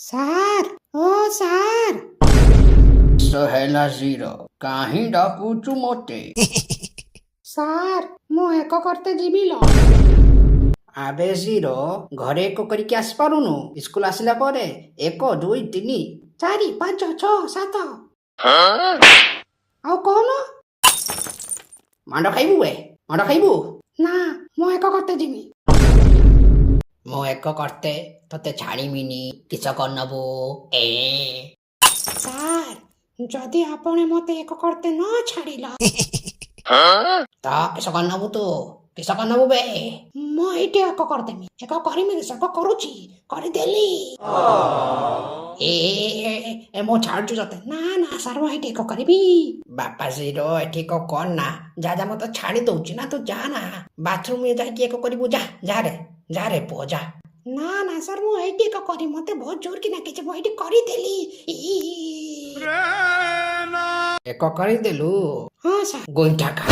Sir ଓ sir ହେଲା zero କାହିଁ ଡାକୁଛୁ ମତେ? ସାର୍ ମୁଁ ଏକ କରତେ ଯିବି ଲ। ଆବେ ଜିରୋ ଘରେ ଏକ କରିକି ଆସିପାରୁନୁ? ସ୍କୁଲ ଆସିଲା ପରେ 1 2 3 4 5 6 7 ଆଉ କହୁନ? ମାଣ୍ଡ ଖାଇବୁ ବେ, ମାଣ୍ଡ ଖାଇବୁ? ନା ମୁଁ ଏକ କରତେ ଯିବି। ମୁଁ ଏକ କରତେ ତତେ ଛାଡ଼ିମିନି, କିସ କରିନବୁ? ସାର୍ ଯଦି ଆପଣ ମତେ ଏକ କରତେ ନ ଛାଡ଼ିଲ ତ କିସ କରିନବୁ ତୁ? କିସ କରିନବୁ ବେ? ମୁଁ ଏଇଠି ଏକ କରିଦେମି। ଏକ କରିମି ଏକ କରୁଛି କରିଦେଲି। ମୁଁ ଛାଡୁଛୁ ତତେ। ନା ନା ସାର୍ ମୁଁ ଏଇଠି ଏକ କରିବି। ବାପା ଜିରୋ ଏଠି ଏକ କର ନା, ଯା ଯା ମତେ ଛାଡ଼ି ଦଉଛି ନା, ତୁ ଯା ନା ବାଥରୁମ ଯାଇକି ଏକ କରିବୁ, ଯା ଯା ରେ ପୁଅ ଯା। ନା ନା ସାର୍ ମୁଁ ଏଇଠି ଏକ କରିବି, ମତେ ବହୁତ ଜୋର କି ନାକିଛି, ମୁଁ ଏଇଠି କରିଦେଲି। ଏକ କରିଦେଲୁ? ହଁ ସାର୍। ଗୋଇଠା ଖା।